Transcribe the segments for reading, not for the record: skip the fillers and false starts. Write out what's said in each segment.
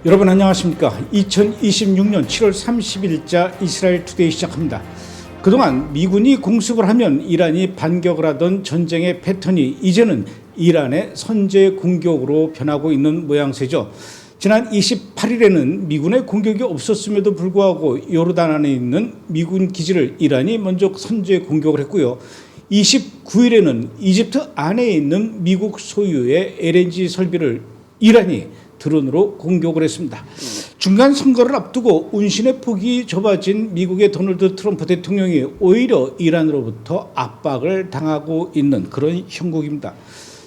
여러분 안녕하십니까. 2026년 7월 30일자 이스라엘 투데이 시작합니다. 그동안 미군이 공습을 하면 이란이 반격을 하던 전쟁의 패턴이 이제는 이란의 선제 공격으로 변하고 있는 모양새죠. 지난 28일에는 미군의 공격이 없었음에도 불구하고 요르단 안에 있는 미군 기지를 이란이 먼저 선제 공격을 했고요. 29일에는 이집트 안에 있는 미국 소유의 LNG 설비를 이란이 드론으로 공격을 했습니다. 중간 선거를 앞두고 운신의 폭이 좁아진 미국의 도널드 트럼프 대통령이 오히려 이란으로부터 압박을 당하고 있는 그런 형국입니다.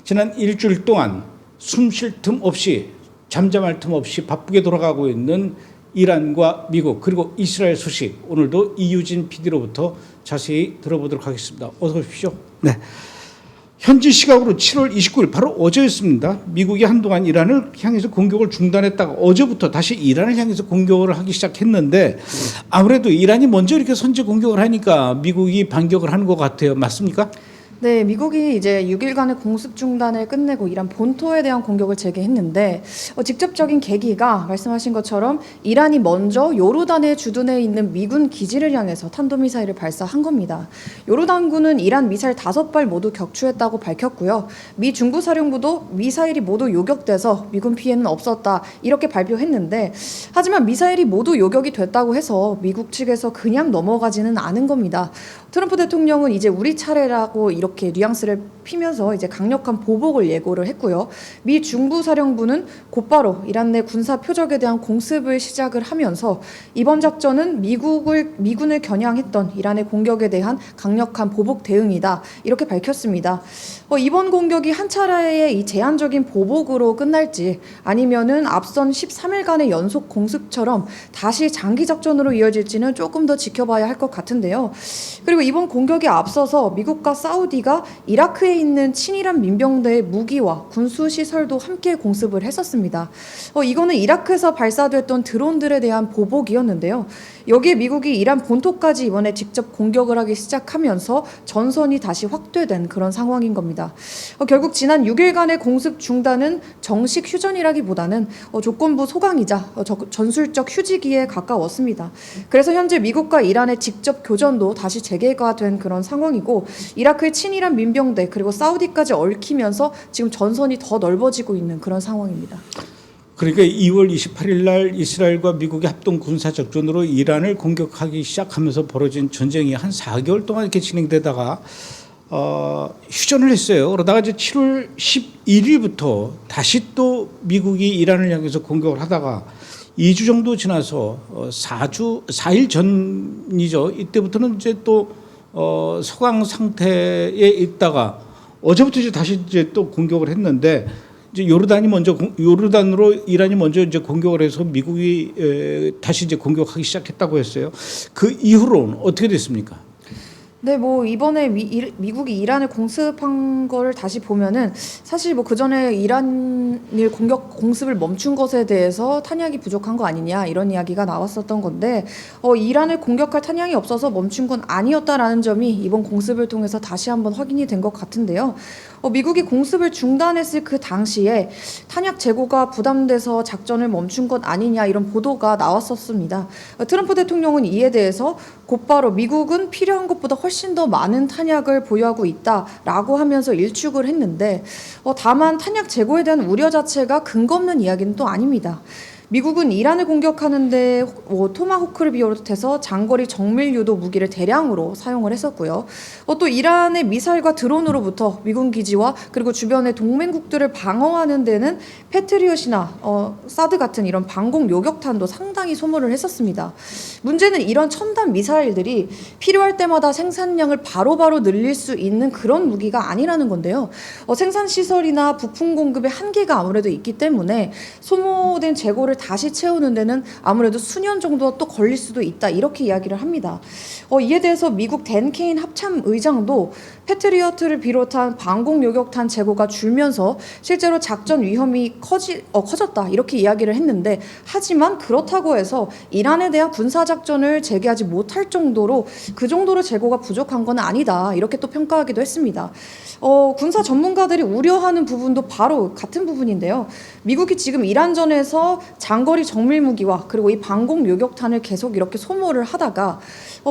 지난 일주일 동안 숨 쉴 틈 없이 잠잠할 틈 없이 바쁘게 돌아가고 있는 이란과 미국 그리고 이스라엘 소식, 오늘도 이유진 PD로부터 자세히 들어보도록 하겠습니다. 어서 오십시오. 네. 현지 시각으로 7월 29일 바로 어제였습니다. 미국이 한동안 이란을 향해서 공격을 중단했다가 어제부터 다시 이란을 향해서 공격을 하기 시작했는데 아무래도 이란이 먼저 이렇게 선제 공격을 하니까 미국이 반격을 하는 것 같아요. 맞습니까? 네, 미국이 이제 6일간의 공습 중단을 끝내고 이란 본토에 대한 공격을 재개했는데 직접적인 계기가 말씀하신 것처럼 이란이 먼저 요르단의 주둔해 있는 미군 기지를 향해서 탄도미사일을 발사한 겁니다. 요르단군은 이란 미사일 5발 모두 격추했다고 밝혔고요. 미 중부사령부도 미사일이 모두 요격돼서 미군 피해는 없었다 이렇게 발표했는데 하지만 미사일이 모두 요격이 됐다고 해서 미국 측에서 그냥 넘어가지는 않은 겁니다. 트럼프 대통령은 이제 우리 차례라고 이렇게 뉘앙스를 피면서 이제 강력한 보복을 예고를 했고요. 미 중부사령부는 곧바로 이란 내 군사 표적에 대한 공습을 시작을 하면서 이번 작전은 미군을 겨냥했던 이란의 공격에 대한 강력한 보복 대응이다 이렇게 밝혔습니다. 이번 공격이 한 차례의 이 제한적인 보복으로 끝날지 아니면은 앞선 13일간의 연속 공습처럼 다시 장기 작전으로 이어질지는 조금 더 지켜봐야 할 것 같은데요. 그리고 이번 공격에 앞서서 미국과 사우디가 이라크에 있는 친이란 민병대의 무기와 군수 시설도 함께 공습을 했었습니다. 이거는 이라크에서 발사됐던 드론들에 대한 보복이었는데요. 여기에 미국이 이란 본토까지 이번에 직접 공격을 하기 시작하면서 전선이 다시 확대된 그런 상황인 겁니다. 결국 지난 6일간의 공습 중단은 정식 휴전이라기보다는 조건부 소강이자 전술적 휴지기에 가까웠습니다. 그래서 현재 미국과 이란의 직접 교전도 다시 재개가 된 그런 상황이고 이라크의 친이란 민병대 그리고 사우디까지 얽히면서 지금 전선이 더 넓어지고 있는 그런 상황입니다. 그러니까 2월 28일 날 이스라엘과 미국의 합동 군사 작전으로 이란을 공격하기 시작하면서 벌어진 전쟁이 한 4개월 동안 이렇게 진행되다가 휴전을 했어요. 그러다가 이제 7월 11일부터 다시 또 미국이 이란을 향해서 공격을 하다가 2주 정도 지나서 4일 전이죠. 이때부터는 이제 또 소강 상태에 있다가 어제부터 이제 다시 이제 또 공격을 했는데 이제 요르단으로 이란이 먼저 이제 공격을 해서 미국이 다시 이제 공격하기 시작했다고 했어요. 그 이후로는 어떻게 됐습니까? 네, 이번에 미국이 이란을 공습한 거를 다시 보면은 사실 그 전에 이란을 공습을 멈춘 것에 대해서 탄약이 부족한 거 아니냐 이런 이야기가 나왔었던 건데 이란을 공격할 탄약이 없어서 멈춘 건 아니었다라는 점이 이번 공습을 통해서 다시 한번 확인이 된 것 같은데요. 미국이 공습을 중단했을 그 당시에 탄약 재고가 부담돼서 작전을 멈춘 것 아니냐 이런 보도가 나왔었습니다. 트럼프 대통령은 이에 대해서 곧바로 미국은 필요한 것보다 훨씬 더 많은 탄약을 보유하고 있다라고 하면서 일축을 했는데 다만 탄약 재고에 대한 우려 자체가 근거 없는 이야기는 또 아닙니다. 미국은 이란을 공격하는데 토마호크를 비롯해서 장거리 정밀 유도 무기를 대량으로 사용을 했었고요. 또 이란의 미사일과 드론으로부터 미군 기지와 그리고 주변의 동맹국들을 방어하는 데는 패트리엇이나 사드 같은 이런 방공 요격탄도 상당히 소모를 했었습니다. 문제는 이런 첨단 미사일들이 필요할 때마다 생산량을 바로바로 늘릴 수 있는 그런 무기가 아니라는 건데요. 생산 시설이나 부품 공급에 한계가 아무래도 있기 때문에 소모된 재고를 다시 채우는 데는 아무래도 수년 정도 또 걸릴 수도 있다 이렇게 이야기를 합니다. 이에 대해서 미국 댄 케인 합참 의장도 패트리어트를 비롯한 방공 요격탄 재고가 줄면서 실제로 작전 위험이 커졌다 이렇게 이야기를 했는데 하지만 그렇다고 해서 이란에 대한 군사작전을 재개하지 못할 정도로 그 정도로 재고가 부족한 건 아니다 이렇게 또 평가하기도 했습니다. 군사 전문가들이 우려하는 부분도 바로 같은 부분인데요. 미국이 지금 이란전에서 장거리 정밀 무기와 그리고 이 방공 요격탄을 계속 이렇게 소모를 하다가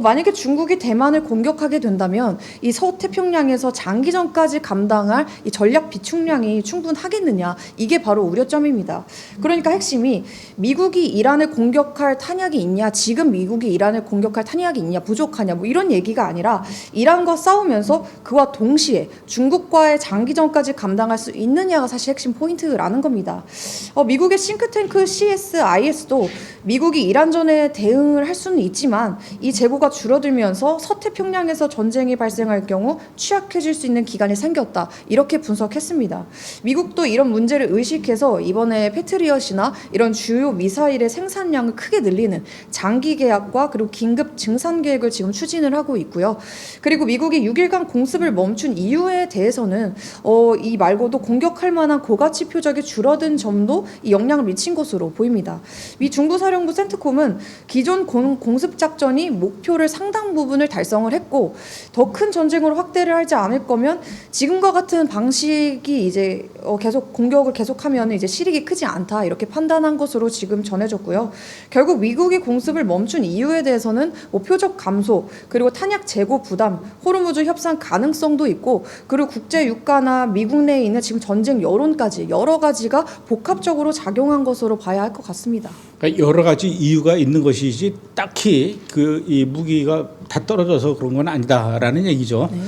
만약에 중국이 대만을 공격하게 된다면 이 서태평양에서 장기전까지 감당할 이 전략 비축량이 충분하겠느냐, 이게 바로 우려점입니다. 그러니까 핵심이 미국이 이란을 공격할 탄약이 있냐, 지금 미국이 이란을 공격할 탄약이 있냐, 부족하냐, 뭐 이런 얘기가 아니라 이란과 싸우면서 그와 동시에 중국과의 장기전까지 감당할 수 있느냐가 사실 핵심 포인트라는 겁니다. 미국의 싱크탱크 CSIS도 미국이 이란전에 대응을 할 수는 있지만 이 재고가 줄어들면서 서태평양에서 전쟁이 발생할 경우 취약해질 수 있는 기간이 생겼다, 이렇게 분석했습니다. 미국도 이런 문제를 의식해서 이번에 패트리엇이나 이런 주요 미사일의 생산량을 크게 늘리는 장기 계약과 그리고 긴급 증산 계획을 지금 추진을 하고 있고요. 그리고 미국이 6일간 공습을 멈춘 이유에 대해서는 이 말고도 공격할 만한 고가치 표적이 줄어든 점도 이 영향을 미친 것으로 보입니다. 미 중부사령부 센트콤은 기존 공습 작전이 목표를 상당 부분을 달성을 했고 더 큰 전쟁으로 확대를 하지 않을 거면 지금과 같은 방식이 이제 계속 공격을 계속하면 이제 실익이 크지 않다, 이렇게 판단한 것으로 지금 전해졌고요. 결국 미국이 공습을 멈춘 이유에 대해서는 표적 감소, 그리고 탄약 재고 부담, 호르무즈 협상 가능성도 있고, 그리고 국제 유가나 미국 내에 있는 지금 전쟁 여론까지 여러 가지가 복합적으로 작용한 것으로 봐야 할 것 같습니다. 그러니까 여러 가지 이유가 있는 것이지 딱히 이 무기가 다 떨어져서 그런 건 아니다라는 얘기죠. 네.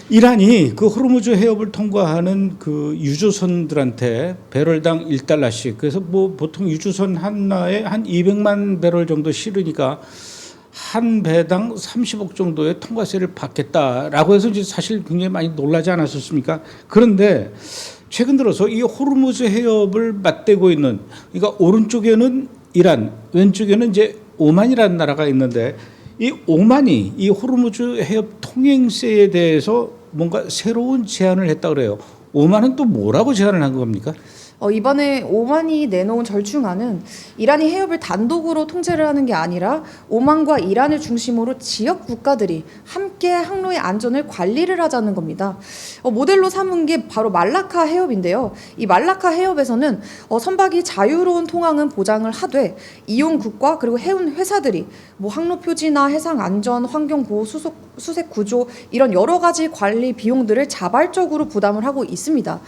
이란이 그 호르무즈 해협을 통과하는 그 유조선들한테 배럴당 1달러씩, 그래서 뭐 보통 유조선 하나에 한 200만 배럴 정도 실으니까 한 배당 30억 정도의 통과세를 받겠다라고 해서 이제 사실 굉장히 많이 놀라지 않았었습니까? 그런데 최근 들어서 이 호르무즈 해협을 맞대고 있는, 그러니까 오른쪽에는 이란, 왼쪽에는 이제 오만이라는 나라가 있는데 이 오만이 이 호르무즈 해협 통행세에 대해서 뭔가 새로운 제안을 했다 그래요. 오만은 또 뭐라고 제안을 한 겁니까? 이번에 오만이 내놓은 절충안은 이란이 해협을 단독으로 통제를 하는 게 아니라 오만과 이란을 중심으로 지역 국가들이 함께 항로의 안전을 관리를 하자는 겁니다. 모델로 삼은 게 바로 말라카 해협인데요. 이 말라카 해협에서는 선박이 자유로운 통항은 보장을 하되 이용국과 그리고 해운 회사들이 뭐 항로 표지나 해상 안전, 환경 보호, 수색 구조, 이런 여러 가지 관리 비용들을 자발적으로 부담을 하고 있습니다.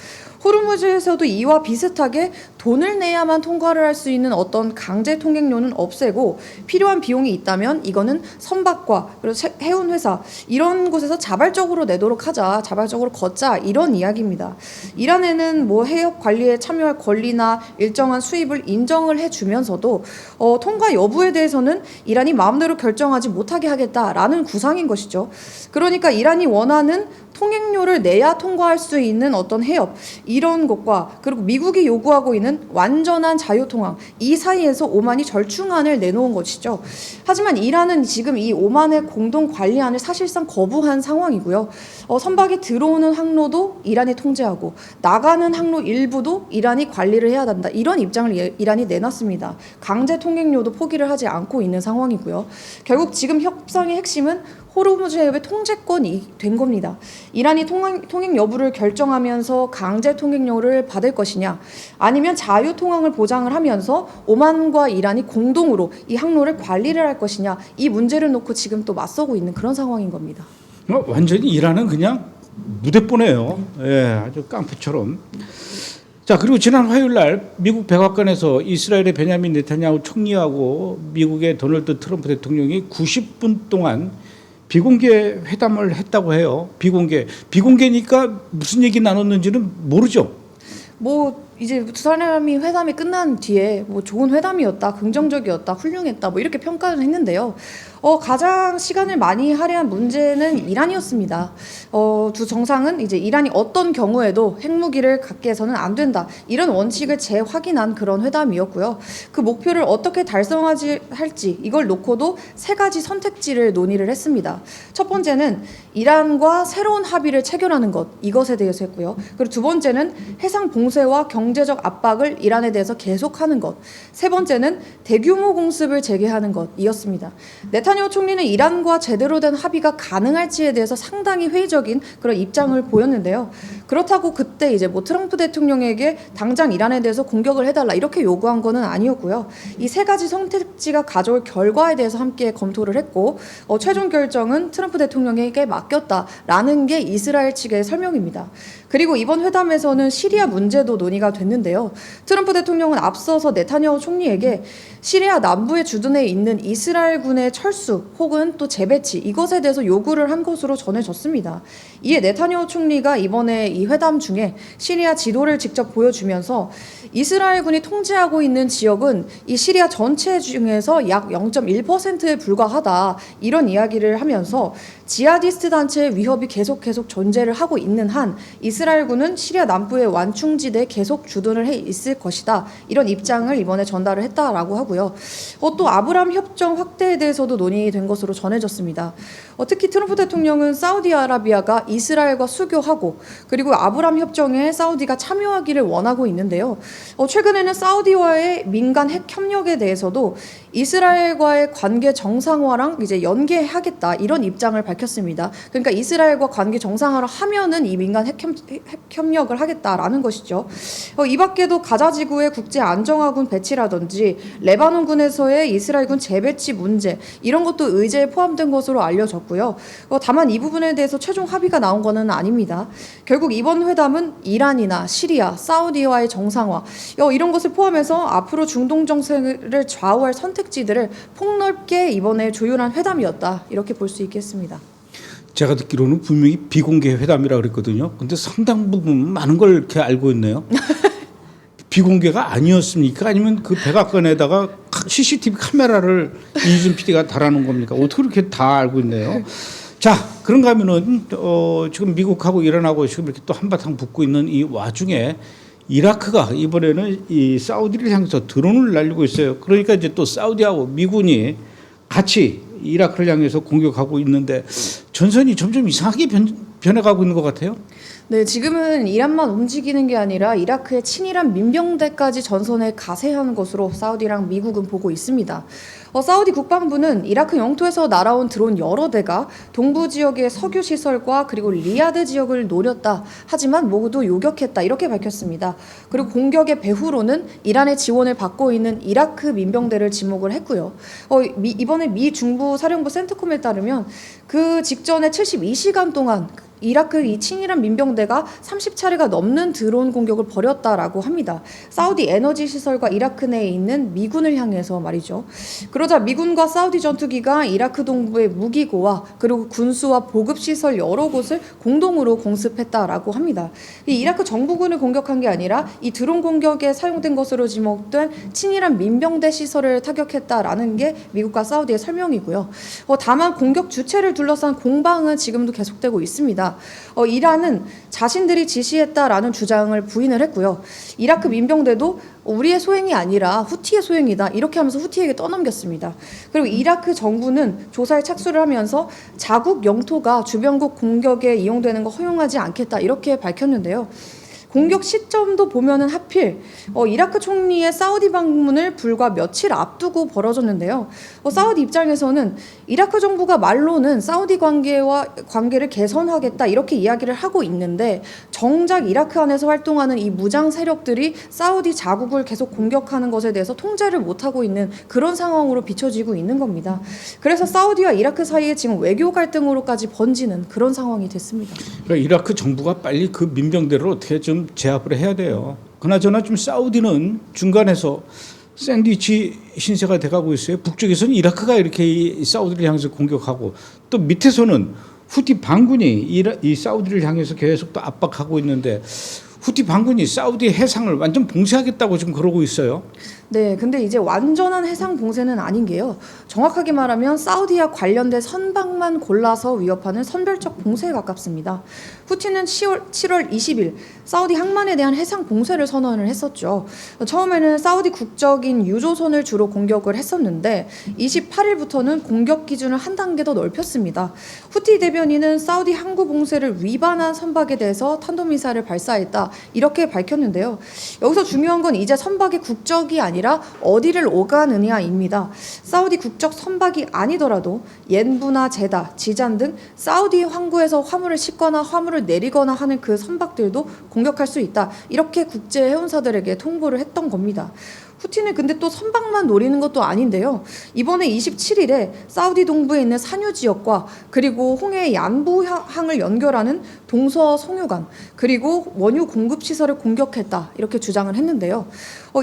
호르무즈에서도 이와 비슷하게 돈을 내야만 통과를 할 수 있는 어떤 강제 통행료는 없애고 필요한 비용이 있다면 이거는 선박과 그리고 해운 회사 이런 곳에서 자발적으로 내도록 하자, 자발적으로 걷자, 이런 이야기입니다. 이란에는 뭐 해협 관리에 참여할 권리나 일정한 수입을 인정을 해주면서도 통과 여부에 대해서는 이란이 마음대로 결정하지 못하게 하겠다라는 구상인 것이죠. 그러니까 이란이 원하는 통행료를 내야 통과할 수 있는 어떤 해협, 이런 것과 그리고 미국이 요구하고 있는 완전한 자유통항, 이 사이에서 오만이 절충안을 내놓은 것이죠. 하지만 이란은 지금 이 오만의 공동 관리안을 사실상 거부한 상황이고요. 선박이 들어오는 항로도 이란이 통제하고 나가는 항로 일부도 이란이 관리를 해야 한다, 이런 입장을 이란이 내놨습니다. 강제 통행료도 포기를 하지 않고 있는 상황이고요. 결국 지금 협상의 핵심은 호르무즈 해협의 통제권이 된 겁니다. 이란이 통행 여부를 결정하면서 강제 통행료를 받을 것이냐, 아니면 자유 통항을 보장을 하면서 오만과 이란이 공동으로 이 항로를 관리를 할 것이냐, 이 문제를 놓고 지금 또 맞서고 있는 그런 상황인 겁니다. 완전히 이란은 그냥 무대뽀네요. 예, 아주 깡패처럼. 자, 그리고 지난 화요일 날 미국 백악관에서 이스라엘의 베냐민 네타냐후 총리하고 미국의 도널드 트럼프 대통령이 90분 동안 비공개 회담을 했다고 해요. 비공개니까 무슨 얘기 나눴는지는 모르죠. 뭐 이제 두 사람이 회담이 끝난 뒤에 뭐 좋은 회담이었다, 긍정적이었다, 훌륭했다, 뭐 이렇게 평가를 했는데요. 가장 시간을 많이 할애한 문제는 이란이었습니다. 두 정상은 이제 이란이 어떤 경우에도 핵무기를 갖게 해서는 안 된다, 이런 원칙을 재확인한 그런 회담이었고요. 그 목표를 어떻게 달성하지 할지 이걸 놓고도 세 가지 선택지를 논의를 했습니다. 첫 번째는 이란과 새로운 합의를 체결하는 것, 이것에 대해서 했고요. 그리고 두 번째는 해상 봉쇄와 경제적 압박을 이란에 대해서 계속하는 것, 세 번째는 대규모 공습을 재개하는 것이었습니다. 네타냐후 총리는 이란과 제대로 된 합의가 가능할지에 대해서 상당히 회의적인 그런 입장을 보였는데요. 그렇다고 그때 이제 뭐 트럼프 대통령에게 당장 이란에 대해서 공격을 해달라 이렇게 요구한 거는 아니었고요. 이 세 가지 선택지가 가져올 결과에 대해서 함께 검토를 했고 최종 결정은 트럼프 대통령에게 맡겼다라는 게 이스라엘 측의 설명입니다. 그리고 이번 회담에서는 시리아 문제도 논의가 됐는데요. 트럼프 대통령은 앞서서 네타냐후 총리에게 시리아 남부의 주둔에 있는 이스라엘군의 철수 혹은 또 재배치 이것에 대해서 요구를 한 것으로 전해졌습니다. 이에 네타냐후 총리가 이번에 이 회담 중에 시리아 지도를 직접 보여주면서 이스라엘군이 통제하고 있는 지역은 이 시리아 전체 중에서 약 0.1%에 불과하다 이런 이야기를 하면서 지하디스트 단체의 위협이 계속 존재를 하고 있는 한 이스라엘군은 시리아 남부의 완충지대에 계속 주둔을 해 있을 것이다 이런 입장을 이번에 전달을 했다라고 하고요. 또 아브라함 협정 확대에 대해서도 논의된 것으로 전해졌습니다. 특히 트럼프 대통령은 사우디아라비아가 이스라엘과 수교하고 그리고 아브라함 협정에 사우디가 참여하기를 원하고 있는데요. 최근에는 사우디와의 민간 핵 협력에 대해서도 이스라엘과의 관계 정상화랑 이제 연계하겠다 이런 입장을 밝혔습니다. 그러니까 이스라엘과 관계 정상화를 하면은 이 민간 핵 협력을 하겠다라는 것이죠. 이 밖에도 가자 지구의 국제 안정화군 배치라든지 레바논군에서의 이스라엘군 재배치 문제 이런 것도 의제에 포함된 것으로 알려졌고요. 다만 이 부분에 대해서 최종 합의가 나온 것은 아닙니다. 결국 이번 회담은 이란이나 시리아, 사우디와의 정상화 이런 것을 포함해서 앞으로 중동 정세를 좌우할 선택지들을 폭넓게 이번에 조율한 회담이었다 이렇게 볼 수 있겠습니다. 제가 듣기로는 분명히 비공개 회담이라고 그랬거든요. 근데 상당 부분 많은 걸 이렇게 알고 있네요. 비공개가 아니었습니까? 아니면 그 백악관에다가 CCTV 카메라를 이준 PD가 달아놓은 겁니까? 어떻게 그렇게 다 알고 있네요. 자, 그런가 하면은 지금 미국하고 이란하고 지금 이렇게 또 한바탕 붙고 있는 이 와중에 이라크가 이번에는 이 사우디를 향해서 드론을 날리고 있어요. 그러니까 이제 또 사우디하고 미군이 같이 이라크를 향해서 공격하고 있는데 전선이 점점 이상하게 변해가고 있는 것 같아요. 네, 지금은 이란만 움직이는 게 아니라 이라크의 친이란 민병대까지 전선에 가세하는 것으로 사우디랑 미국은 보고 있습니다. 사우디 국방부는 이라크 영토에서 날아온 드론 여러 대가 동부 지역의 석유 시설과 그리고 리야드 지역을 노렸다. 하지만 모두 요격했다. 이렇게 밝혔습니다. 그리고 공격의 배후로는 이란의 지원을 받고 있는 이라크 민병대를 지목을 했고요. 이번에 미 중부 사령부 센트콤에 따르면 그 직전에 72시간 동안 이라크 이 친이란 민병대가 30차례가 넘는 드론 공격을 벌였다라고 합니다. 사우디 에너지 시설과 이라크 내에 있는 미군을 향해서 말이죠. 그러자 미군과 사우디 전투기가 이라크 동부의 무기고와 그리고 군수와 보급 시설 여러 곳을 공동으로 공습했다라고 합니다. 이 이라크 정부군을 공격한 게 아니라 이 드론 공격에 사용된 것으로 지목된 친이란 민병대 시설을 타격했다라는 게 미국과 사우디의 설명이고요. 다만 공격 주체를 둘러싼 공방은 지금도 계속되고 있습니다. 이란은 자신들이 지시했다라는 주장을 부인을 했고요. 이라크 민병대도 우리의 소행이 아니라 후티의 소행이다 이렇게 하면서 후티에게 떠넘겼습니다. 그리고 이라크 정부는 조사에 착수를 하면서 자국 영토가 주변국 공격에 이용되는 거 허용하지 않겠다 이렇게 밝혔는데요. 공격 시점도 보면은 하필 이라크 총리의 사우디 방문을 불과 며칠 앞두고 벌어졌는데요. 사우디 입장에서는 이라크 정부가 말로는 사우디 관계를 개선하겠다 이렇게 이야기를 하고 있는데 정작 이라크 안에서 활동하는 이 무장 세력들이 사우디 자국을 계속 공격하는 것에 대해서 통제를 못하고 있는 그런 상황으로 비춰지고 있는 겁니다. 그래서 사우디와 이라크 사이에 지금 외교 갈등으로까지 번지는 그런 상황이 됐습니다. 그러니까 이라크 정부가 빨리 그 민병대를 어떻게 좀 제압을 해야 돼요. 그나저나 좀 사우디는 중간에서 샌드위치 신세가 돼가고 있어요. 북쪽에서는 이라크가 이렇게 사우디를 향해서 공격하고 또 밑에서는 후티 반군이 이 사우디를 향해서 계속 또 압박하고 있는데 후티 반군이 사우디 해상을 완전 봉쇄하겠다고 지금 그러고 있어요. 네, 근데 이제 완전한 해상 봉쇄는 아닌 게요. 정확하게 말하면 사우디와 관련된 선박만 골라서 위협하는 선별적 봉쇄에 가깝습니다. 후티는 7월 20일 사우디 항만에 대한 해상 봉쇄를 선언을 했었죠. 처음에는 사우디 국적인 유조선을 주로 공격을 했었는데 28일부터는 공격 기준을 한 단계 더 넓혔습니다. 후티 대변인은 사우디 항구 봉쇄를 위반한 선박에 대해서 탄도미사일을 발사했다 이렇게 밝혔는데요. 여기서 중요한 건 이제 선박의 국적이 아니라 아니라 어디를 오가느냐입니다. 사우디 국적 선박이 아니더라도 옌부나 제다, 지잔 등 사우디 항구에서 화물을 싣거나 화물을 내리거나 하는 그 선박들도 공격할 수 있다. 이렇게 국제 해운사들에게 통보를 했던 겁니다. 후티는 근데 또 선박만 노리는 것도 아닌데요. 이번에 27일에 사우디 동부에 있는 산유 지역과 그리고 홍해의 얀부항을 연결하는 동서 송유관 그리고 원유 공급 시설을 공격했다 이렇게 주장을 했는데요.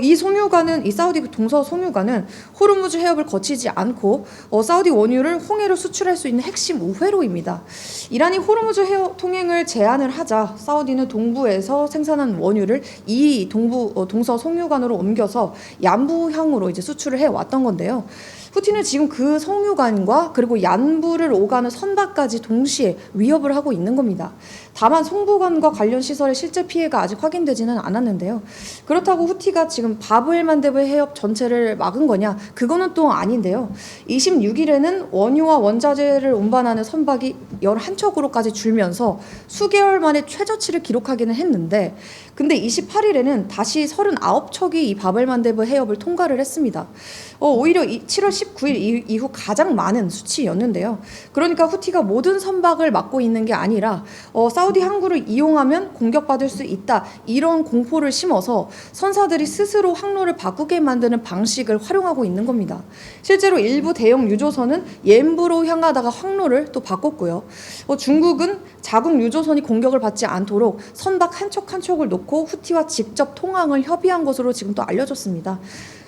이 송유관은 이 사우디 동서 송유관은 호르무즈 해협을 거치지 않고 사우디 원유를 홍해로 수출할 수 있는 핵심 우회로입니다. 이란이 호르무즈 해협 통행을 제한을 하자 사우디는 동부에서 생산한 원유를 이 동서 송유관으로 옮겨서 얀부향으로 이제 수출을 해 왔던 건데요. 후티는 지금 그 송유관과 그리고 얀부를 오가는 선박까지 동시에 위협을 하고 있는 겁니다. 다만 송부관과 관련 시설의 실제 피해가 아직 확인되지는 않았는데요. 그렇다고 후티가 지금 바브엘만데브 해협 전체를 막은 거냐? 그거는 또 아닌데요. 26일에는 원유와 원자재를 운반하는 선박이 11척으로까지 줄면서 수개월 만에 최저치를 기록하기는 했는데 근데 28일에는 다시 39척이 이 바벨만데브 해협을 통과를 했습니다. 오히려 7월 19일 이후 가장 많은 수치였는데요. 그러니까 후티가 모든 선박을 막고 있는 게 아니라 사우디 항구를 이용하면 공격받을 수 있다. 이런 공포를 심어서 선사들이 스스로 항로를 바꾸게 만드는 방식을 활용하고 있는 겁니다. 실제로 일부 대형 유조선은 옌부로 향하다가 항로를 또 바꿨고요. 중국은 자국 유조선이 공격을 받지 않도록 선박 한 척 한 척을 놓고 후티와 직접 통항을 협의한 것으로 지금 또 알려졌습니다.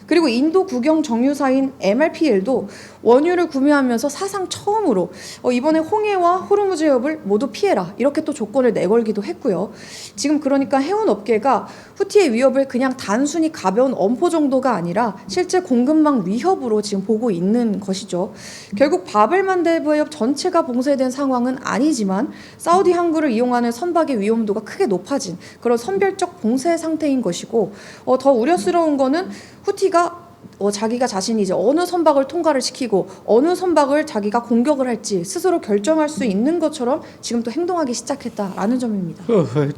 그리고 인도 국영 정유사인 MRPL도 원유를 구매하면서 사상 처음으로 이번에 홍해와 호르무즈 해협을 모두 피해라 이렇게 또 조건을 내걸기도 했고요. 지금 그러니까 해운업계가 후티의 위협을 그냥 단순히 가벼운 엄포 정도가 아니라 실제 공급망 위협으로 지금 보고 있는 것이죠. 결국 바벨만데브 해협 전체가 봉쇄된 상황은 아니지만 사우디 항구를 이용하는 선박의 위험도가 크게 높아진 그런 선별적 봉쇄 상태인 것이고 더 우려스러운 거는 후티가 자기가 자신이 이제 어느 선박을 통과를 시키고 어느 선박을 자기가 공격을 할지 스스로 결정할 수 있는 것처럼 지금 또 행동하기 시작했다라는 점입니다.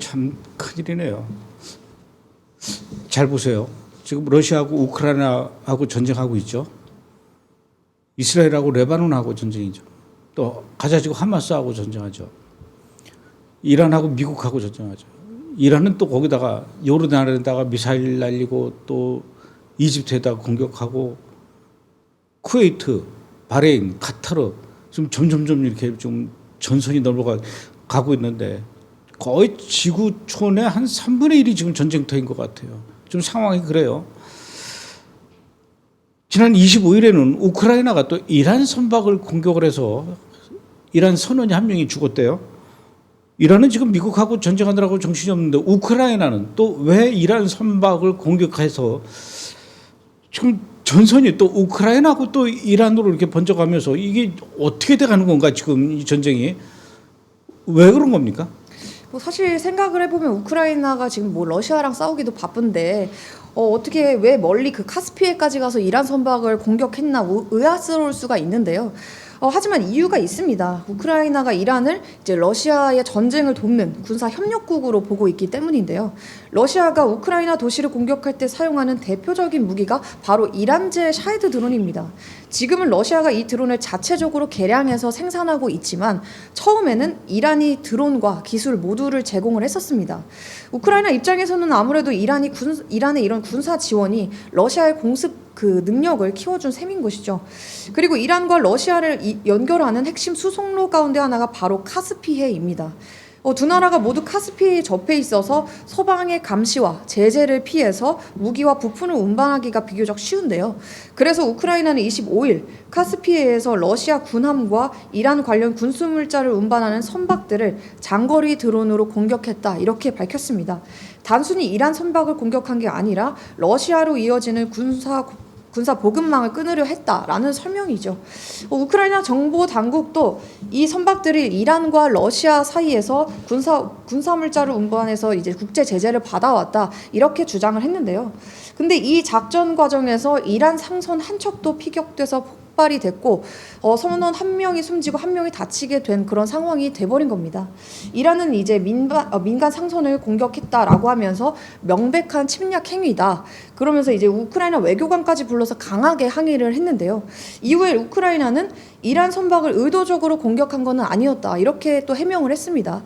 참 큰일이네요. 잘 보세요. 지금 러시아하고 우크라이나하고 전쟁하고 있죠. 이스라엘하고 레바논하고 전쟁이죠. 또 가자지구 하마스하고 전쟁하죠. 이란하고 미국하고 전쟁하죠. 이란은 또 거기다가 요르단에다가 미사일 날리고 또 이집트에다가 공격하고 쿠웨이트, 바레인, 카타르 지금 점점점 이렇게 좀 전선이 넘어가고 있는데 거의 지구촌의 한 3분의 1이 지금 전쟁터인 것 같아요. 좀 상황이 그래요. 지난 25일에는 우크라이나가 또 이란 선박을 공격을 해서 이란 선원이 한 명이 죽었대요. 이란은 지금 미국하고 전쟁하느라고 정신이 없는데 우크라이나는 또 왜 이란 선박을 공격해서 지금 전선이 또 우크라이나하고 또 이란으로 이렇게 번져가면서 이게 어떻게 돼가는 건가 지금 이 전쟁이 왜 그런 겁니까? 사실 생각을 해보면 우크라이나가 지금 러시아랑 싸우기도 바쁜데 어떻게 왜 멀리 그 카스피해까지 가서 이란 선박을 공격했나 의아스러울 수가 있는데요. 하지만 이유가 있습니다. 우크라이나가 이란을 이제 러시아의 전쟁을 돕는 군사 협력국으로 보고 있기 때문인데요. 러시아가 우크라이나 도시를 공격할 때 사용하는 대표적인 무기가 바로 이란제 샤헤드 드론입니다. 지금은 러시아가 이 드론을 자체적으로 개량해서 생산하고 있지만 처음에는 이란이 드론과 기술 모두를 제공을 했었습니다. 우크라이나 입장에서는 아무래도 이란의 이런 군사 지원이 러시아의 공습 그 능력을 키워준 셈인 것이죠. 그리고 이란과 러시아를 연결하는 핵심 수송로 가운데 하나가 바로 카스피해입니다. 두 나라가 모두 카스피해에 접해 있어서 서방의 감시와 제재를 피해서 무기와 부품을 운반하기가 비교적 쉬운데요. 그래서 우크라이나는 25일 카스피해에서 러시아 군함과 이란 관련 군수물자를 운반하는 선박들을 장거리 드론으로 공격했다 이렇게 밝혔습니다. 단순히 이란 선박을 공격한 게 아니라 러시아로 이어지는 군사 보급망을 끊으려 했다라는 설명이죠. 우크라이나 정보 당국도 이 선박들이 이란과 러시아 사이에서 군사물자를 운반해서 이제 국제 제재를 받아왔다 이렇게 주장을 했는데요. 근데 이 작전 과정에서 이란 상선 한 척도 피격돼서 삭발이 됐고 선원 한 명이 숨지고 한 명이 다치게 된 그런 상황이 돼버린 겁니다. 이란은 이제 민간 상선을 공격했다라고 하면서 명백한 침략 행위다. 그러면서 이제 우크라이나 외교관까지 불러서 강하게 항의를 했는데요. 이후에 우크라이나는 이란 선박을 의도적으로 공격한 것은 아니었다. 이렇게 또 해명을 했습니다.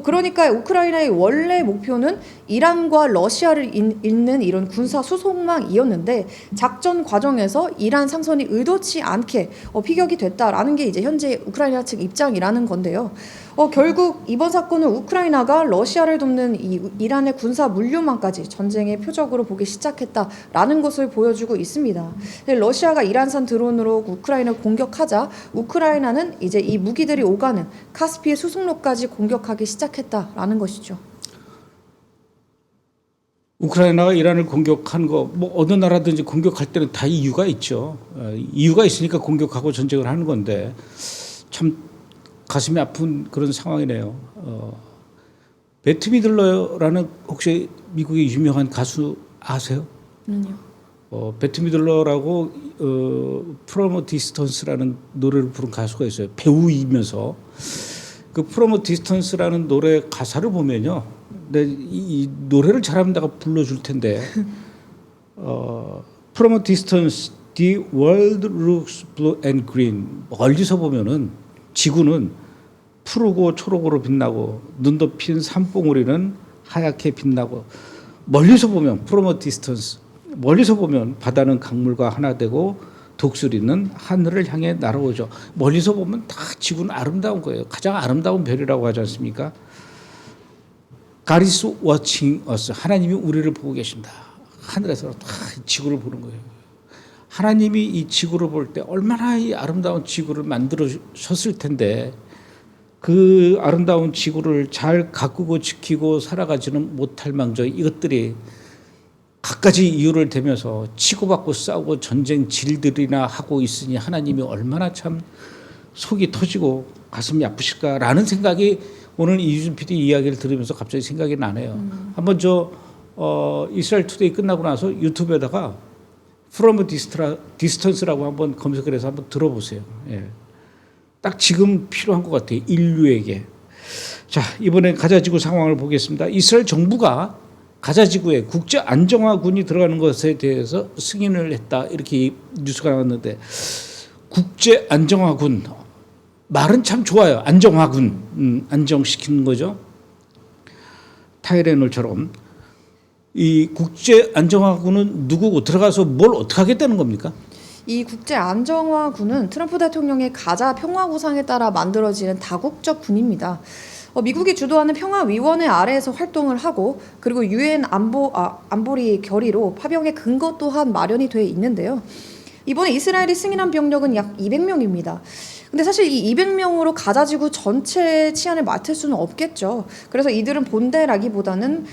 그러니까 우크라이나의 원래 목표는 이란과 러시아를 잇는 이런 군사 수송망이었는데 작전 과정에서 이란 상선이 의도치 않게 피격이 됐다라는 게 이제 현재 우크라이나 측 입장이라는 건데요. 결국 이번 사건은 우크라이나가 러시아를 돕는 이란의 군사 물류망까지 전쟁의 표적으로 보기 시작했다라는 것을 보여주고 있습니다. 러시아가 이란산 드론으로 우크라이나를 공격하자 우크라이나는 이제 이 무기들이 오가는 카스피의 수송로까지 공격하기 시작했다라는 것이죠. 우크라이나가 이란을 공격한 거, 뭐 어느 나라든지 공격할 때는 다 이유가 있죠. 이유가 있으니까 공격하고 전쟁을 하는 건데 참 가슴이 아픈 그런 상황이네요. 배트 미들러라는 혹시 미국의 유명한 가수 아세요? 배트 미들러라고 From a Distance라는 노래를 부른 가수가 있어요. 배우이면서 그 From a Distance라는 노래 가사를 보면요, 이 노래를 잘하면 내가 불러줄 텐데 From a distance, the world looks blue and green. 멀리서 보면은 지구는 푸르고 초록으로 빛나고 눈 덮인 산봉우리는 하얗게 빛나고, 멀리서 보면 From a distance, 멀리서 보면 바다는 강물과 하나 되고 독수리는 하늘을 향해 날아오죠. 멀리서 보면 다 지구는 아름다운 거예요. 가장 아름다운 별이라고 하지 않습니까? God is watching us. 하나님이 우리를 보고 계신다. 하늘에서 다 지구를 보는 거예요. 하나님이 이 지구를 볼 때 얼마나 이 아름다운 지구를 만들어셨을 텐데 그 아름다운 지구를 잘 가꾸고 지키고 살아가지는 못할 망정 이것들이 갖가지 이유를 대면서 치고받고 싸우고 전쟁 질들이나 하고 있으니 하나님이 얼마나 참 속이 터지고 가슴이 아프실까라는 생각이 오늘 이유준 PD 이야기를 들으면서 갑자기 생각이 나네요. 한번 이스라엘 투데이 끝나고 나서 유튜브에다가 From a Distance라고 한번 검색을 해서 한번 들어보세요. 예. 딱 지금 필요한 것 같아요. 인류에게. 자, 이번엔 가자지구 상황을 보겠습니다. 이스라엘 정부가 가자지구에 국제안정화군이 들어가는 것에 대해서 승인을 했다. 이렇게 뉴스가 나왔는데 국제안정화군 말은 참 좋아요. 안정화군, 안정시키는 거죠. 타이레놀처럼. 이 국제안정화군은 누구고 들어가서 뭘 어떻게 하겠다는 겁니까? 이 국제안정화군은 트럼프 대통령의 가자 평화구상에 따라 만들어지는 다국적 군입니다. 미국이 주도하는 평화위원회 아래에서 활동을 하고 그리고 유엔 안보리 결의로 파병의 근거 또한 마련이 돼 있는데요. 이번에 이스라엘이 승인한 병력은 약 200명입니다. 근데 사실 이 200명으로 가자지구 전체 치안을 맡을 수는 없겠죠. 그래서 이들은 본대라기보다는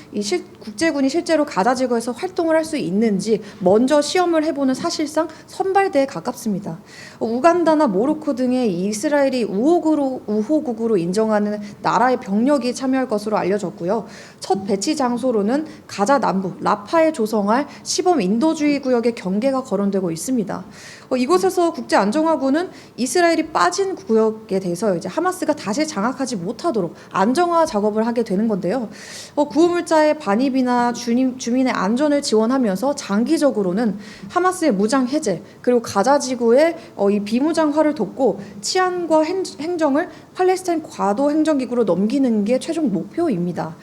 국제군이 실제로 가자지구에서 활동을 할 수 있는지 먼저 시험을 해보는 사실상 선발대에 가깝습니다. 우간다나 모로코 등의 이스라엘이 우호국으로 인정하는 나라의 병력이 참여할 것으로 알려졌고요. 첫 배치 장소로는 가자 남부 라파에 조성할 시범 인도주의 구역의 경계가 거론되고 있습니다. 이곳에서 국제안정화군은 이스라엘이 빠진 구역에 대해서 이제 하마스가 다시 장악하지 못하도록 안정화 작업을 하게 되는 건데요. 구호물자의 반입이나 주민의 안전을 지원하면서 장기적으로는 하마스의 무장 해제 그리고 가자지구의 이 비무장화를 돕고 치안과 행정을 팔레스타인 과도 행정기구로 넘기는 게 최종 목표입니다.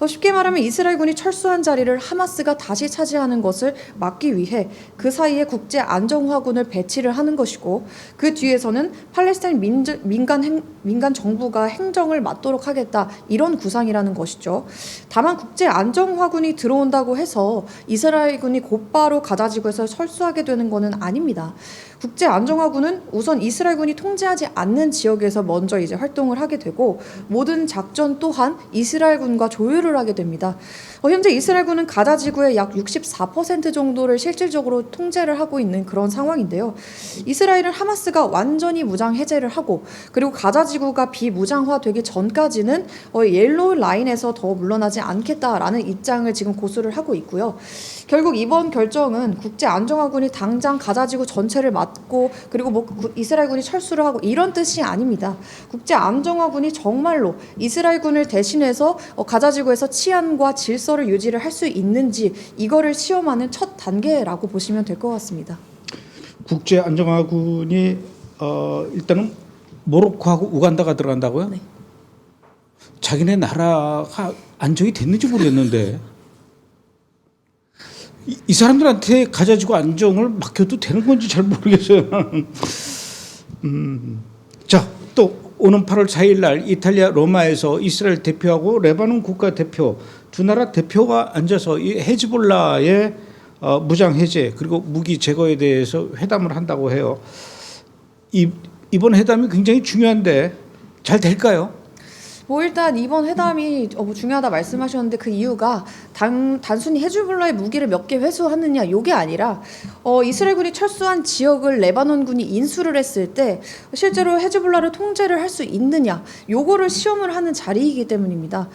쉽게 말하면 이스라엘군이 철수한 자리를 하마스가 다시 차지하는 것을 막기 위해 그 사이에 국제안정화군을 배치를 하는 것이고 그 뒤에서는 팔레스타인 민간 정부가 행정을 맡도록 하겠다 이런 구상이라는 것이죠. 다만 국제안정화군이 들어온다고 해서 이스라엘군이 곧바로 가자지구에서 철수하게 되는 것은 아닙니다. 국제안정화군은 우선 이스라엘군이 통제하지 않는 지역에서 먼저 이제 활동을 하게 되고 모든 작전 또한 이스라엘군과 조율을 하게 됩니다. 현재 이스라엘군은 가자지구의 약 64% 정도를 실질적으로 통제를 하고 있는 그런 상황인데요. 이스라엘은 하마스가 완전히 무장 해제를 하고 그리고 가자 지구가 비무장화되기 전까지는 옐로우 라인에서 더 물러나지 않겠다라는 입장을 지금 고수를 하고 있고요. 결국 이번 결정은 국제안정화군이 당장 가자 지구 전체를 맡고 그리고 뭐 이스라엘군이 철수를 하고 이런 뜻이 아닙니다. 국제안정화군이 정말로 이스라엘군을 대신해서 가자 지구에서 치안과 질서를 유지를 할 수 있는지 이거를 시험하는 첫 단계라고 보시면 될 것 같습니다. 국제안정화군이 일단은 모로코하고 우간다가 들어간다고요? 네. 자기네 나라가 안정이 됐는지 모르겠는데 이 사람들한테 가자지구 안정을 맡겨도 되는 건지 잘 모르겠어요. 자, 또 오는 8월 4일 날 이탈리아 로마에서 이스라엘 대표하고 레바논 국가 대표 두 나라 대표가 앉아서 이 헤즈볼라의 무장 해제 그리고 무기 제거에 대해서 회담을 한다고 해요. 이번 회담이 굉장히 중요한데 잘 될까요? 뭐 일단 이번 회담이 중요하다 말씀하셨는데 그 이유가 단순히 헤즈볼라의 무기를 몇 개 회수하느냐 요게 아니라 이스라엘군이 철수한 지역을 레바논군이 인수를 했을 때 실제로 헤즈볼라를 통제를 할 수 있느냐 요거를 시험을 하는 자리이기 때문입니다.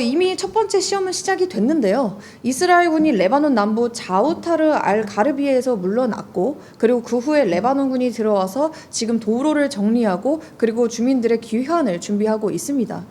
이미 첫 번째 시험은 시작이 됐는데요. 이스라엘군이 레바논 남부 자우타르 알 가르비에서 물러났고 그리고 그 후에 레바논군이 들어와서 지금 도로를 정리하고 그리고 주민들의 귀환을 준비하고 있습니다.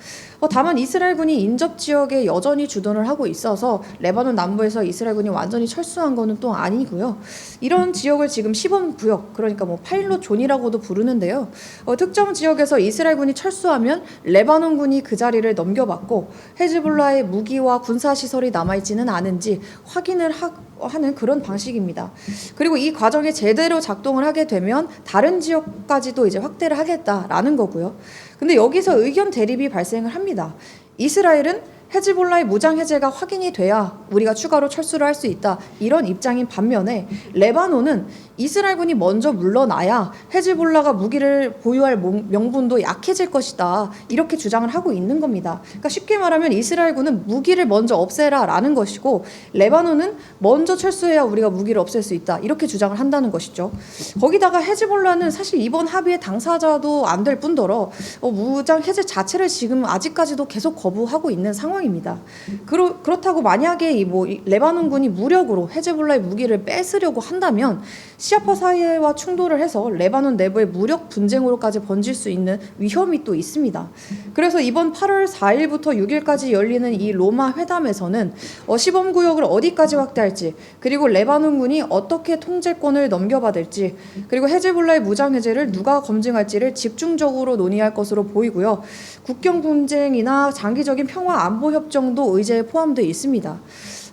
다만 이스라엘군이 인접 지역에 여전히 주둔을 하고 있어서 레바논 남부에서 이스라엘군이 완전히 철수한 거는 또 아니고요. 이런 지역을 지금 시범 구역 그러니까 뭐 파일럿 존이라고도 부르는데요. 특정 지역에서 이스라엘군이 철수하면 레바논군이 그 자리를 넘겨받고 헤즈볼라의 무기와 군사시설이 남아있지는 않은지 확인을 하는 그런 방식입니다. 그리고 이 과정이 제대로 작동을 하게 되면 다른 지역까지도 이제 확대를 하겠다라는 거고요. 근데 여기서 의견 대립이 발생을 합니다. 이스라엘은 헤즈볼라의 무장 해제가 확인이 돼야 우리가 추가로 철수를 할 수 있다. 이런 입장인 반면에 레바논은 이스라엘군이 먼저 물러나야 헤즈볼라가 무기를 보유할 명분도 약해질 것이다. 이렇게 주장을 하고 있는 겁니다. 그러니까 쉽게 말하면 이스라엘군은 무기를 먼저 없애라라는 것이고 레바논은 먼저 철수해야 우리가 무기를 없앨 수 있다. 이렇게 주장을 한다는 것이죠. 거기다가 헤즈볼라는 사실 이번 합의의 당사자도 안 될 뿐더러 무장 해제 자체를 지금 아직까지도 계속 거부하고 있는 상황입니다. 그렇다고 만약에 이 레바논군이 무력으로 헤즈볼라의 무기를 뺏으려고 한다면 시아파 사회와 충돌을 해서 레바논 내부의 무력 분쟁으로까지 번질 수 있는 위험이 또 있습니다. 그래서 이번 8월 4일부터 6일까지 열리는 이 로마 회담에서는 시범구역을 어디까지 확대할지 그리고 레바논군이 어떻게 통제권을 넘겨받을지 그리고 헤즈볼라의 무장 해제를 누가 검증할지를 집중적으로 논의할 것으로 보이고요. 국경 분쟁이나 장기적인 평화 안보 협정도 의제에 포함되어 있습니다.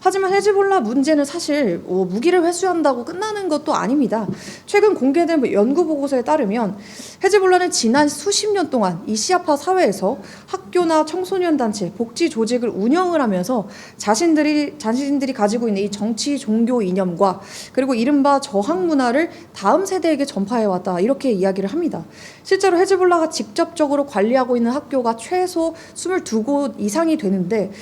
하지만 헤즈볼라 문제는 사실 무기를 회수한다고 끝나는 것도 아닙니다. 최근 공개된 연구 보고서에 따르면 헤즈볼라는 지난 수십 년 동안 이 시아파 사회에서 학교나 청소년 단체, 복지 조직을 운영을 하면서 자신들이 가지고 있는 이 정치 종교 이념과 그리고 이른바 저항 문화를 다음 세대에게 전파해왔다 이렇게 이야기를 합니다. 실제로 헤즈볼라가 직접적으로 관리하고 있는 학교가 최소 22곳 이상이 되는데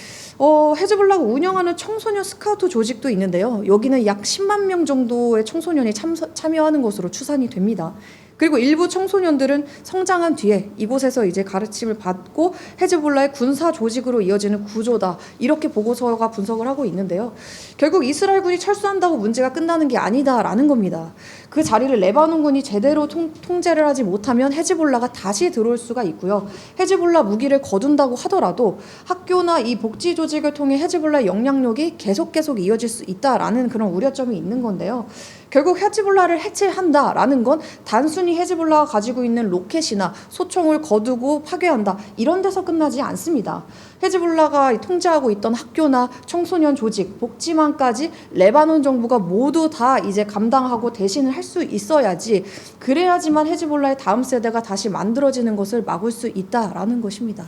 헤즈볼라가 운영하는 청소년 스카우트 조직도 있는데요. 여기는 약 10만 명 정도의 청소년이 참여하는 것으로 추산이 됩니다. 그리고 일부 청소년들은 성장한 뒤에 이곳에서 이제 가르침을 받고 헤즈볼라의 군사 조직으로 이어지는 구조다. 이렇게 보고서가 분석을 하고 있는데요. 결국 이스라엘군이 철수한다고 문제가 끝나는 게 아니다라는 겁니다. 그 자리를 레바논군이 제대로 통제를 하지 못하면 헤즈볼라가 다시 들어올 수가 있고요. 헤즈볼라 무기를 거둔다고 하더라도 학교나 이 복지 조직을 통해 헤즈볼라의 영향력이 계속 이어질 수 있다라는 그런 우려점이 있는 건데요. 결국 헤즈볼라를 해체한다라는 건 단순히 헤즈볼라가 가지고 있는 로켓이나 소총을 거두고 파괴한다 이런 데서 끝나지 않습니다. 헤즈볼라가 통제하고 있던 학교나 청소년 조직, 복지망까지 레바논 정부가 모두 다 이제 감당하고 대신을 할 수 있어야지 그래야지만 헤즈볼라의 다음 세대가 다시 만들어지는 것을 막을 수 있다라는 것입니다.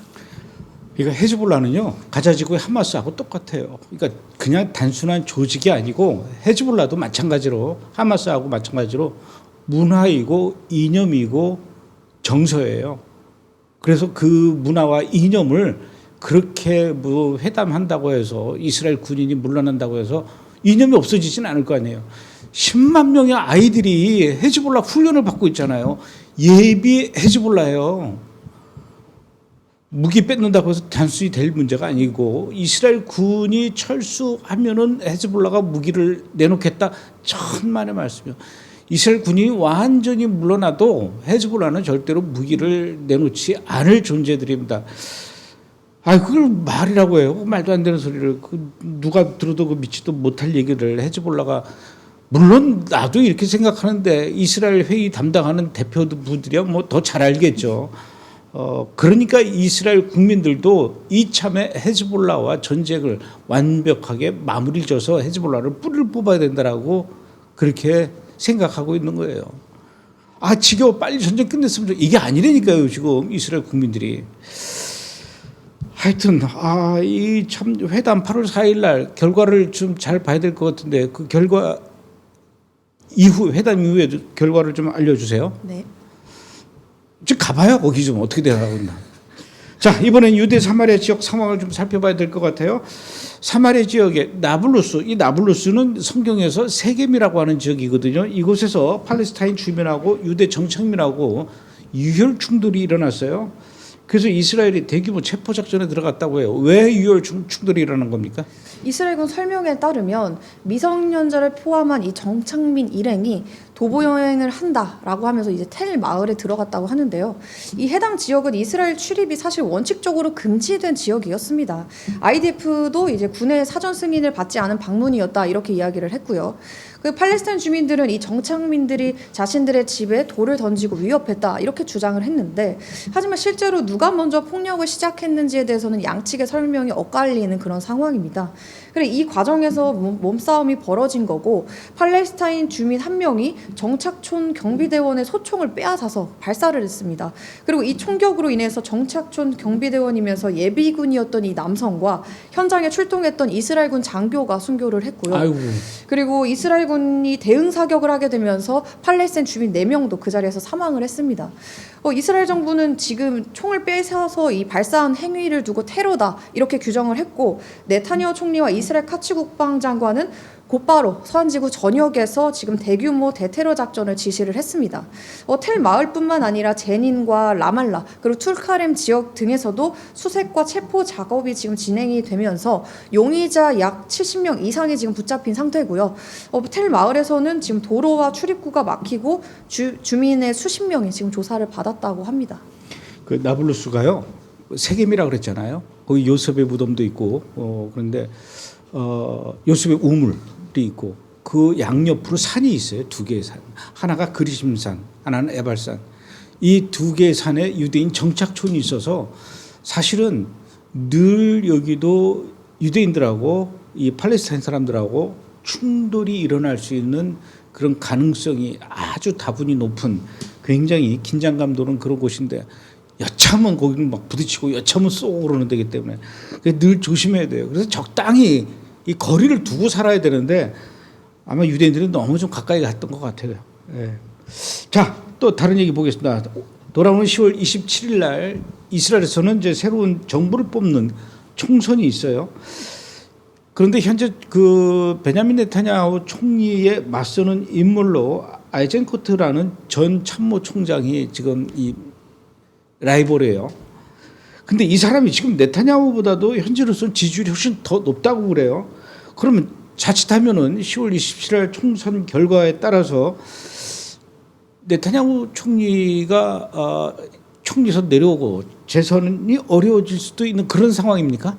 그러니까 헤즈볼라는요 가자지구의 하마스하고 똑같아요. 그러니까 그냥 단순한 조직이 아니고 헤즈볼라도 마찬가지로 하마스하고 마찬가지로 문화이고 이념이고 정서예요. 그래서 그 문화와 이념을 그렇게 회담한다고 해서 이스라엘 군인이 물러난다고 해서 이념이 없어지진 않을 거 아니에요. 10만 명의 아이들이 헤즈볼라 훈련을 받고 있잖아요. 예비 헤즈볼라예요. 무기 뺏는다고 해서 단순히 될 문제가 아니고 이스라엘 군이 철수하면은 헤즈볼라가 무기를 내놓겠다. 천만의 말씀이요. 이스라엘 군이 완전히 물러나도 헤즈볼라는 절대로 무기를 내놓지 않을 존재들입니다. 그걸 말이라고 해요. 말도 안 되는 소리를. 누가 들어도 믿지도 못할 얘기를 헤즈볼라가, 물론 나도 이렇게 생각하는데 이스라엘 회의 담당하는 대표분들이야 뭐 더 잘 알겠죠. 그러니까 이스라엘 국민들도 이참에 헤즈볼라와 전쟁을 완벽하게 마무리를 져서 헤즈볼라를 뿌리를 뽑아야 된다라고 그렇게 생각하고 있는 거예요. 지겨워, 빨리 전쟁 끝냈으면 이게 아니라니까요. 지금 이스라엘 국민들이. 하여튼 이 참 회담 8월 4일 날 결과를 좀 잘 봐야 될 것 같은데 그 결과 이후, 회담 이후에 결과를 좀 알려주세요. 네. 좀 가봐요. 거기 좀 어떻게 되나고 있나. 자, 이번엔 유대 사마리아 지역 상황을 좀 살펴봐야 될 것 같아요. 사마리아 지역의 나블루스, 이 나블루스는 성경에서 세겜이라고 하는 지역이거든요. 이곳에서 팔레스타인 주민하고 유대 정착민하고 유혈 충돌이 일어났어요. 그래서 이스라엘이 대규모 체포 작전에 들어갔다고 해요. 왜 유혈 충돌이 일어난 겁니까? 이스라엘군 설명에 따르면 미성년자를 포함한 이 정착민 일행이 도보 여행을 한다라고 하면서 이제 텔 마을에 들어갔다고 하는데요. 이 해당 지역은 이스라엘 출입이 사실 원칙적으로 금지된 지역이었습니다. IDF도 이제 군의 사전 승인을 받지 않은 방문이었다 이렇게 이야기를 했고요. 그 팔레스타인 주민들은 이 정착민들이 자신들의 집에 돌을 던지고 위협했다 이렇게 주장을 했는데, 하지만 실제로 누가 먼저 폭력을 시작했는지에 대해서는 양측의 설명이 엇갈리는 그런 상황입니다. 그리고 이 과정에서 몸싸움이 벌어진 거고, 팔레스타인 주민 한 명이 정착촌 경비대원의 소총을 빼앗아서 발사를 했습니다. 그리고 이 총격으로 인해서 정착촌 경비대원이면서 예비군이었던 이 남성과 현장에 출동했던 이스라엘군 장교가 순교를 했고요. 아이고. 그리고 이스라엘군이 대응 사격을 하게 되면서 팔레스타인 주민 4명도 그 자리에서 사망을 했습니다. 이스라엘 정부는 지금 총을 빼앗아서 이 발사한 행위를 두고 테러다 이렇게 규정을 했고, 네타냐후 총리와 이스라엘 카츠 국방장관은 곧바로 서안지구 전역에서 지금 대규모 대테러 작전을 지시를 했습니다. 텔 마을뿐만 아니라 제닌과 라말라 그리고 툴카렘 지역 등에서도 수색과 체포 작업이 지금 진행이 되면서 용의자 약 70명 이상이 지금 붙잡힌 상태고요. 텔 마을에서는 지금 도로와 출입구가 막히고 주민의 수십 명이 지금 조사를 받았다고 합니다. 그 나블루스가요, 세겜이라고 그랬잖아요. 거기 요셉의 무덤도 있고, 그런데 요셉의 우물이 있고 그 양옆으로 산이 있어요. 2개의 산. 하나가 그리심산, 하나는 에발산. 이 2개의 산에 유대인 정착촌이 있어서 사실은 늘 여기도 유대인들하고 이 팔레스타인 사람들하고 충돌이 일어날 수 있는 그런 가능성이 아주 다분히 높은, 굉장히 긴장감 도는 그런 곳인데 여차하면 거기는 막 부딪히고 여차하면 쏘고 그러는 데기 때문에 늘 조심해야 돼요. 그래서 적당히 이 거리를 두고 살아야 되는데 아마 유대인들은 너무 좀 가까이 갔던 것 같아요. 예. 자, 또 다른 얘기 보겠습니다. 돌아오는 10월 27일 날 이스라엘에서는 이제 새로운 정부를 뽑는 총선이 있어요. 그런데 현재 그 베냐민 네타냐후 총리에 맞서는 인물로 아이젠코트라는 전 참모총장이 지금 이 라이벌이에요. 근데 이 사람이 지금 네타냐후보다도 현재로서는 지지율이 훨씬 더 높다고 그래요. 그러면 자칫하면은 10월 27일 총선 결과에 따라서 네타냐후 총리가 총리에서 내려오고 재선이 어려워질 수도 있는 그런 상황입니까?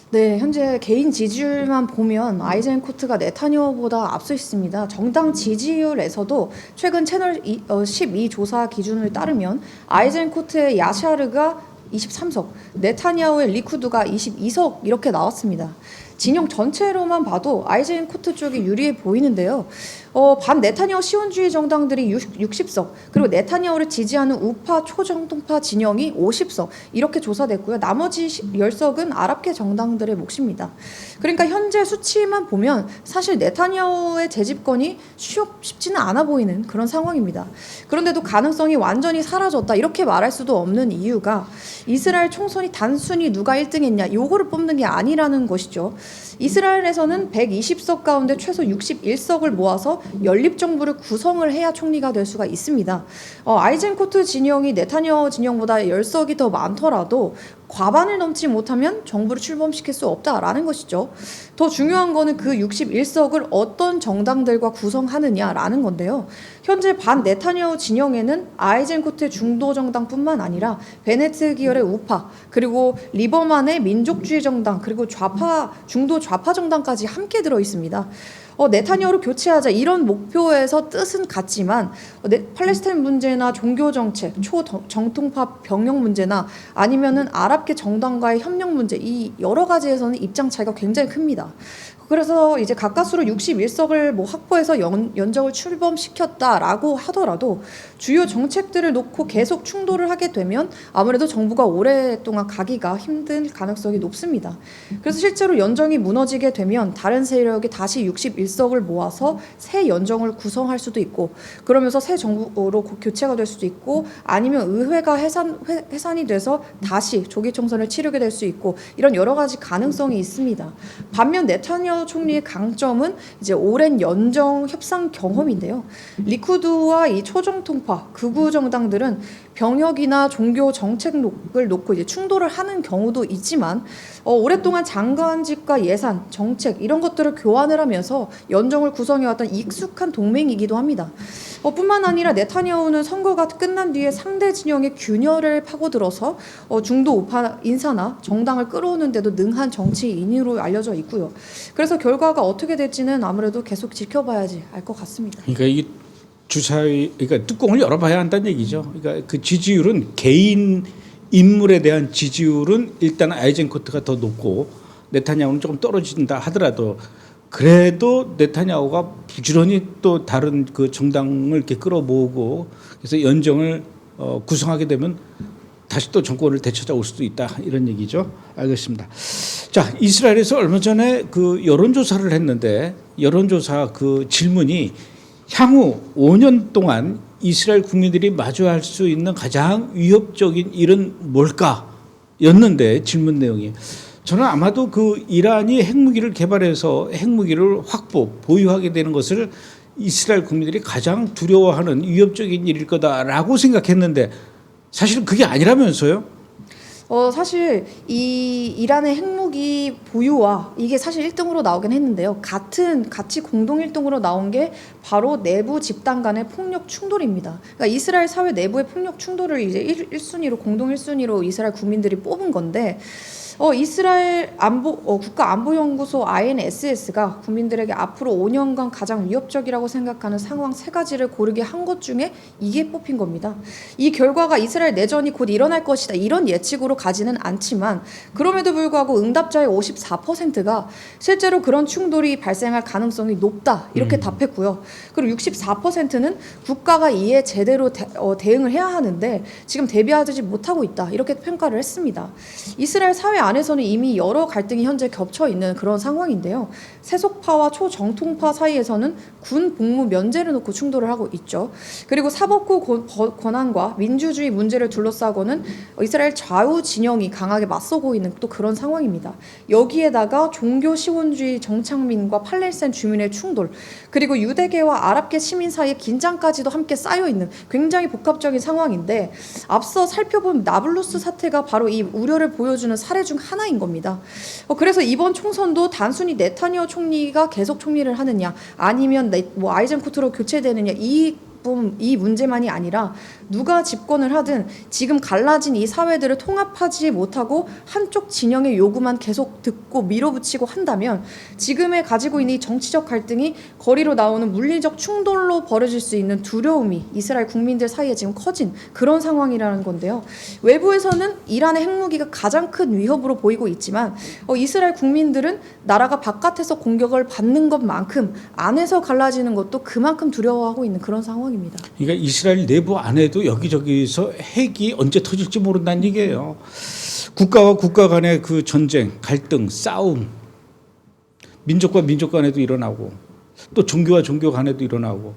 네, 현재 개인 지지율만 보면 아이젠코트가 네타냐후보다 앞서 있습니다. 정당 지지율에서도 최근 채널 12 조사 기준을 따르면 아이젠코트의 야샤르가 23석, 네타냐후의 리쿠드가 22석 이렇게 나왔습니다. 진영 전체로만 봐도 아이젠코트 쪽이 유리해 보이는데요. 반 네타냐후 시온주의 정당들이 60석, 그리고 네타냐후를 지지하는 우파 초정통파 진영이 50석 이렇게 조사됐고요. 나머지 10석은 아랍계 정당들의 몫입니다. 그러니까 현재 수치만 보면 사실 네타냐후의 재집권이 쉽지는 않아 보이는 그런 상황입니다. 그런데도 가능성이 완전히 사라졌다 이렇게 말할 수도 없는 이유가 이스라엘 총선이 단순히 누가 1등했냐 요거를 뽑는 게 아니라는 것이죠. 이스라엘에서는 120석 가운데 최소 61석을 모아서 연립정부를 구성을 해야 총리가 될 수가 있습니다. 아이젠코트 진영이 네타냐후 진영보다 10석이 더 많더라도 과반을 넘지 못하면 정부를 출범시킬 수 없다라는 것이죠. 더 중요한 거는 그 61석을 어떤 정당들과 구성하느냐라는 건데요. 현재 반 네타냐후 진영에는 아이젠코트의 중도 정당뿐만 아니라 베네트 계열의 우파, 그리고 리버만의 민족주의 정당, 그리고 중도 좌파 정당까지 함께 들어 있습니다. 네타냐후를 교체하자 이런 목표에서 뜻은 같지만 팔레스타인 문제나 종교 정책, 초정통파 병역 문제나 아니면은 아랍계 정당과의 협력 문제, 이 여러 가지에서는 입장 차이가 굉장히 큽니다. 그래서 이제 가까스로 61석을 확보해서 연정을 출범시켰다라고 하더라도 주요 정책들을 놓고 계속 충돌을 하게 되면 아무래도 정부가 오랫동안 가기가 힘든 가능성이 높습니다. 그래서 실제로 연정이 무너지게 되면 다른 세력이 다시 61석을 모아서 새 연정을 구성할 수도 있고, 그러면서 새 정부로 교체가 될 수도 있고, 아니면 의회가 해산이 돼서 다시 조기 총선을 치르게 될 수 있고, 이런 여러 가지 가능성이 있습니다. 반면 네타냐후 총리의 강점은 이제 오랜 연정 협상 경험인데요. 리쿠드와 이 초정통파 극우 정당들은 병역이나 종교 정책을 놓고 이제 충돌을 하는 경우도 있지만 오랫동안 장관직과 예산, 정책 이런 것들을 교환을 하면서 연정을 구성해왔던 익숙한 동맹이기도 합니다. 뿐만 아니라 네타냐후는 선거가 끝난 뒤에 상대 진영의 균열을 파고들어서 중도 우파 인사나 정당을 끌어오는 데도 능한 정치인으로 알려져 있고요. 그래서 결과가 어떻게 될지는 아무래도 계속 지켜봐야지 알 것 같습니다. 그러니까 이게 그러니까 뚜껑을 열어봐야 한다는 얘기죠. 그러니까 그 지지율은 개인 인물에 대한 지지율은 일단 아이젠코트가 더 높고 네타냐후는 조금 떨어진다 하더라도 그래도 네타냐후가 부지런히 또 다른 그 정당을 이렇게 끌어모으고 그래서 연정을 구성하게 되면 다시 또 정권을 되찾아올 수도 있다 이런 얘기죠. 알겠습니다. 자, 이스라엘에서 얼마 전에 그 여론조사를 했는데 여론조사 그 질문이 향후 5년 동안 이스라엘 국민들이 마주할 수 있는 가장 위협적인 일은 뭘까였는데 질문 내용이 저는 아마도 그 이란이 핵무기를 개발해서 핵무기를 보유하게 되는 것을 이스라엘 국민들이 가장 두려워하는 위협적인 일일 거다라고 생각했는데 사실은 그게 아니라면서요? 사실 이 이란의 핵무기 보유와 이게 사실 1등으로 나오긴 했는데요. 같이 공동 1등으로 나온 게 바로 내부 집단 간의 폭력 충돌입니다. 그러니까 이스라엘 사회 내부의 폭력 충돌을 이제 1순위로 공동 1순위로 이스라엘 국민들이 뽑은 건데 이스라엘 국가안보연구소 INSS가 국민들에게 앞으로 5년간 가장 위협적이라고 생각하는 상황 3가지를 고르게 한 것 중에 이게 뽑힌 겁니다. 이 결과가 이스라엘 내전이 곧 일어날 것이다 이런 예측으로 가지는 않지만 그럼에도 불구하고 응답자의 54%가 실제로 그런 충돌이 발생할 가능성이 높다 이렇게 답했고요. 그리고 64%는 국가가 이에 제대로 대응을 해야 하는데 지금 대비하지 못하고 있다 이렇게 평가를 했습니다. 이스라엘 사회 안에서는 이미 여러 갈등이 현재 겹쳐 있는 그런 상황인데요. 세속파와 초정통파 사이에서는 군 복무 면제를 놓고 충돌을 하고 있죠. 그리고 사법부 권한과 민주주의 문제를 둘러싸고는 이스라엘 좌우 진영이 강하게 맞서고 있는 또 그런 상황입니다. 여기에다가 종교 시원주의 정착민과 팔레스타인 주민의 충돌, 그리고 유대계와 아랍계 시민 사이의 긴장까지도 함께 쌓여 있는 굉장히 복합적인 상황인데 앞서 살펴본 나블루스 사태가 바로 이 우려를 보여주는 사례 중 하나인 겁니다. 그래서 이번 총선도 단순히 네타냐후 총리가 계속 총리를 하느냐 아니면 아이젠코트로 교체되느냐 이 문제만이 아니라 누가 집권을 하든 지금 갈라진 이 사회들을 통합하지 못하고 한쪽 진영의 요구만 계속 듣고 밀어붙이고 한다면 지금의 가지고 있는 이 정치적 갈등이 거리로 나오는 물리적 충돌로 벌어질 수 있는 두려움이 이스라엘 국민들 사이에 지금 커진 그런 상황이라는 건데요. 외부에서는 이란의 핵무기가 가장 큰 위협으로 보이고 있지만 이스라엘 국민들은 나라가 바깥에서 공격을 받는 것만큼 안에서 갈라지는 것도 그만큼 두려워하고 있는 그런 상황입니다. 그러니까 이스라엘 내부 안에도 여기저기서 핵이 언제 터질지 모른다는 얘기예요. 국가와 국가 간의 그 전쟁, 갈등, 싸움, 민족과 민족 간에도 일어나고 또 종교와 종교 간에도 일어나고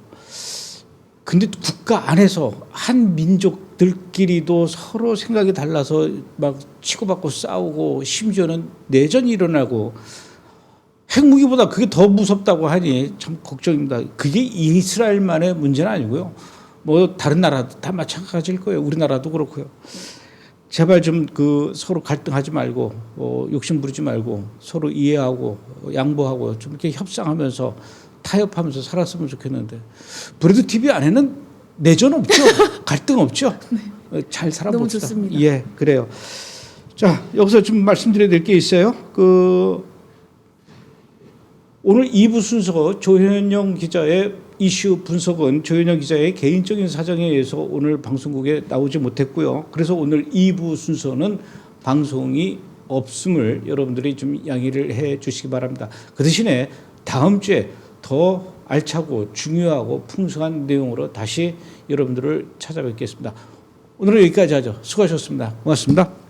근데 국가 안에서 한 민족들끼리도 서로 생각이 달라서 막 치고받고 싸우고 심지어는 내전이 일어나고 핵무기보다 그게 더 무섭다고 하니 참 걱정입니다. 그게 이스라엘만의 문제는 아니고요. 뭐 다른 나라도 다 마찬가지일 거예요. 우리나라도 그렇고요. 제발 좀 그 서로 갈등하지 말고 욕심 부리지 말고 서로 이해하고 양보하고 좀 이렇게 협상하면서 타협하면서 살았으면 좋겠는데 브레드 TV 안에는 내전 없죠. 갈등 없죠. 잘 살아봅시다. 너무 좋습니다. 예, 그래요. 자, 여기서 좀 말씀드려야 될 게 있어요. 오늘 2부 순서 조현영 기자의 이슈 분석은 조현영 기자의 개인적인 사정에 의해서 오늘 방송국에 나오지 못했고요. 그래서 오늘 2부 순서는 방송이 없음을 여러분들이 좀 양해를 해 주시기 바랍니다. 그 대신에 다음 주에 더 알차고 중요하고 풍성한 내용으로 다시 여러분들을 찾아뵙겠습니다. 오늘은 여기까지 하죠. 수고하셨습니다. 고맙습니다.